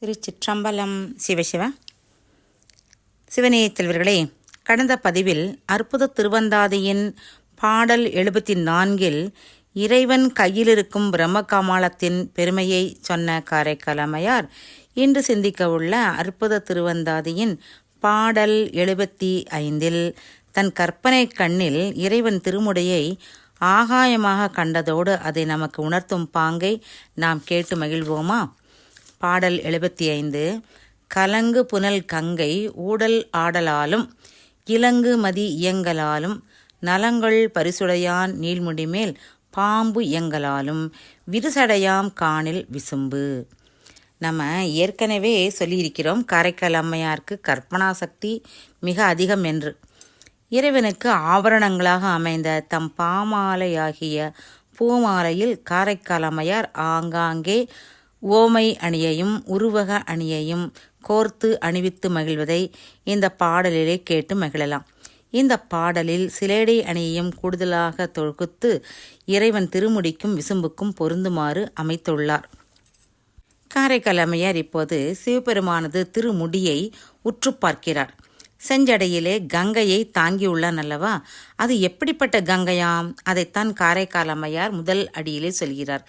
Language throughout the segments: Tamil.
திருச்சிற்றம்பலம். சிவசிவ சிவநேய செல்வர்களே, கடந்த பதிவில் அற்புத திருவந்தாதியின் பாடல் 74 இறைவன் கையிலிருக்கும் பிரம்ம கமலத்தின் பெருமையை சொன்ன காரைக்கால் அம்மையார் இன்று சிந்திக்க உள்ள அற்புத திருவந்தாதியின் பாடல் 75 தன் கற்பனை கண்ணில் இறைவன் திருமுடியை ஆகாயமாக கண்டதோடு அதை நமக்கு உணர்த்தும் பாங்கை நாம் கேட்டு மகிழ்வோமா? பாடல் 75 கலங்கு புனல் கங்கை ஊடல் ஆடலாலும் இலங்கு மதி இயங்கலாலும் நலங்கள் பரிசுடையான் நீள்முடிமேல் பாம்பு இயங்கலாலும் விரிசடையாம் காணில் விசும்பு. நம்ம ஏற்கனவே சொல்லியிருக்கிறோம், காரைக்கால் அம்மையாருக்கு கற்பனா சக்தி மிக அதிகம் என்று. இறைவனுக்கு ஆபரணங்களாக அமைந்த தம் பாமாலையாகிய பூமாலையில் காரைக்கால் அம்மையார் ஆங்காங்கே ஓமை அணியையும் உருவக அணியையும் கோர்த்து அணிவித்து மகிழ்வதை இந்த பாடலிலே கேட்டு மகிழலாம். இந்த பாடலில் சிலேடை அணியையும் கூடுதலாக தொகுத்து இறைவன் திருமுடிக்கும் விசும்புக்கும் பொருந்துமாறு அமைத்துள்ளார். காரைக்கால் அம்மையார் இப்போது சிவபெருமானது திருமுடியை உற்று பார்க்கிறார். செஞ்சடையிலே கங்கையை தாங்கியுள்ளான் அல்லவா? அது எப்படிப்பட்ட கங்கையாம்? அதைத்தான் காரைக்கால் அம்மையார் முதல் அடியிலே சொல்கிறார்.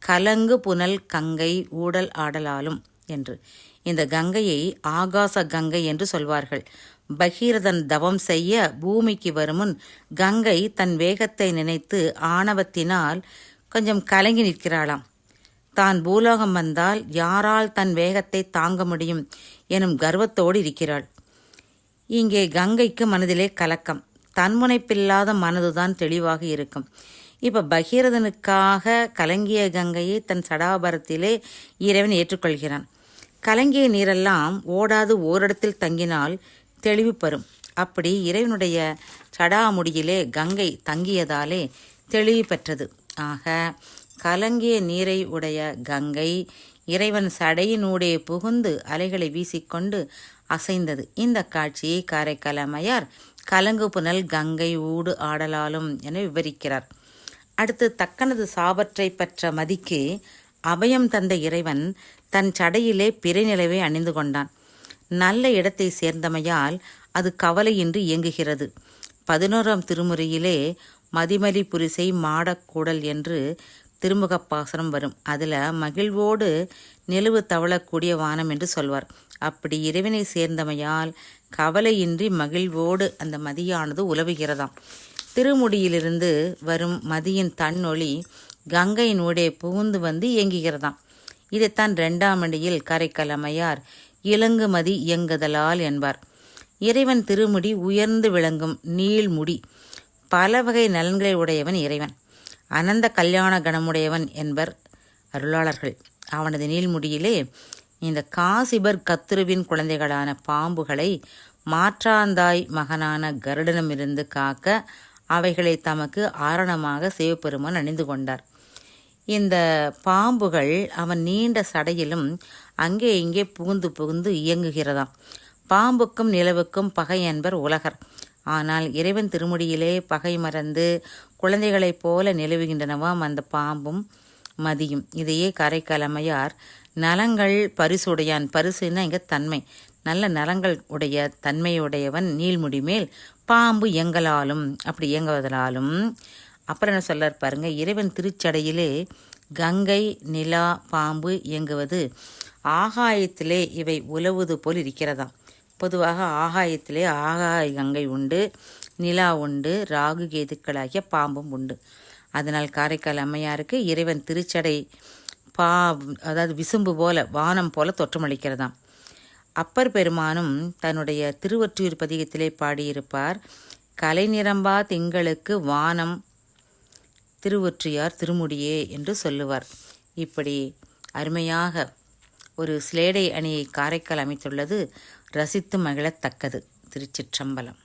கலங்கு புனல் கங்கை ஊடல் ஆடலாலும் என்று. இந்த கங்கையை ஆகாச கங்கை என்று சொல்வார்கள். பகீரதன் தவம் செய்ய பூமிக்கு வருமுன் கங்கை தன் வேகத்தை நினைத்து ஆணவத்தினால் கொஞ்சம் கலங்கி நிற்கிறாளாம். தான் பூலோகம் வந்தால் யாரால் தன் வேகத்தை தாங்க முடியும் எனும் கர்வத்தோடு இருக்கிறாள். இங்கே கங்கைக்கு மனதிலே கலக்கம். தன்முனைப்பில்லாத மனதுதான் தெளிவாக இருக்கும். இப்போ பகீரதனுக்காக கலங்கிய கங்கையை தன் சடாபரத்திலே இறைவன் ஏற்றுக்கொள்கிறான். கலங்கிய நீரெல்லாம் ஓடாது ஓரிடத்தில் தங்கினால் தெளிவு பெறும். அப்படி இறைவனுடைய சடாமுடியிலே கங்கை தங்கியதாலே தெளிவு பெற்றது. ஆக கலங்கிய நீரை உடைய கங்கை இறைவன் சடையினூடே புகுந்து அலைகளை வீசிக்கொண்டு அசைந்தது. இந்த காட்சியை காரைக்கால் அம்மையார் கலங்கு புனல் கங்கை ஊடு ஆடலாலும் என விவரிக்கிறார். அடுத்து தக்கனது சாபற்றை பெற்ற மதிக்கு அபயம் தந்த இறைவன் தன் சடையிலே பிறைநிலவை அணிந்து கொண்டான். நல்ல இடத்தை சேர்ந்தமையால் அது கவலையின்றி இயங்குகிறது. 11ஆம் திருமுறையிலே மதிமலி புரிசை மாடக்கூடல் என்று திருமுகப்பாசனம் வரும். அதில் மகிழ்வோடு நிலவு தவழக்கூடிய வானம் என்று சொல்வார். அப்படி இறைவனை சேர்ந்தமையால் கவலையின்றி மகிழ்வோடு அந்த மதியானது உலவுகிறதாம். திருமுடியிலிருந்து வரும் மதியின் தன்னொளி கங்கையினூடே புகுந்து வந்து இயங்குகிறதாம். இதைத்தான் 2ஆம் அடியில் காரைக்கால் அம்மையார் இலங்கு மதி இயங்குதலால் என்பார். இறைவன் திருமுடி உயர்ந்து விளங்கும் நீள்முடி. பல வகை நலன்களை உடையவன் இறைவன். அனந்த கல்யாண கணமுடையவன் என்பர் அருளாளர்கள். அவனது நீள்முடியிலே இந்த காசிபர் கத்துருவின் குழந்தைகளான பாம்புகளை மாற்றாந்தாய் மகனான கருடனமிருந்து காக்க அவைகளை தமக்கு ஆரணமாக சிவபெருமான் அணிந்து கொண்டார். இந்த பாம்புகள் அவன் நீண்ட சடையிலும் அங்கே இங்கே புகுந்து புகுந்து இயங்குகிறதாம். பாம்புக்கும் நிலவுக்கும் பகை என்பர் உலகர். ஆனால் இறைவன் திருமுடியிலே பகை மறந்து குழந்தைகளைப் போல நிலவுகின்றனவாம் அந்த பாம்பும் மதியும். இதையே காரைக்கால் அம்மையார் நலங்கள் பரிசுடையான். பரிசுன்னா இங்கே தன்மை. நல்ல நலங்கள் உடைய தன்மையுடையவன் நீள்முடி மேல் பாம்பு இயங்கலாலும், அப்படி இயங்குவதனாலும். அப்புறம் என்ன சொல்றார் பாருங்க, இறைவன் திருச்சடையிலே கங்கை நிலா பாம்பு இயங்குவது ஆகாயத்திலே இவை உலவுது போல் இருக்கிறதாம். பொதுவாக ஆகாயத்திலே ஆகாய கங்கை உண்டு, நிலா உண்டு, ராகு கேதுக்களாகிய பாம்பும் உண்டு. அதனால் காரைக்கால் அம்மையாருக்கு இறைவன் திருச்சடை அதாவது விசும்பு போல வானம் போல தோற்றமளிக்கிறதாம். அப்பர் பெருமானும் தன்னுடைய திருவொற்றியூர் பதிகத்திலே பாடியிருப்பார். கலை நிரம்பா திங்களுக்கு வானம் திருவொற்றியார் திருமுடியே என்று சொல்லுவார். இப்படி அருமையாக ஒரு சிலேடை அணியை காரைக்கால் அமைத்துள்ளது ரசித்து மகிழத்தக்கது. திருச்சிற்றம்பலம்.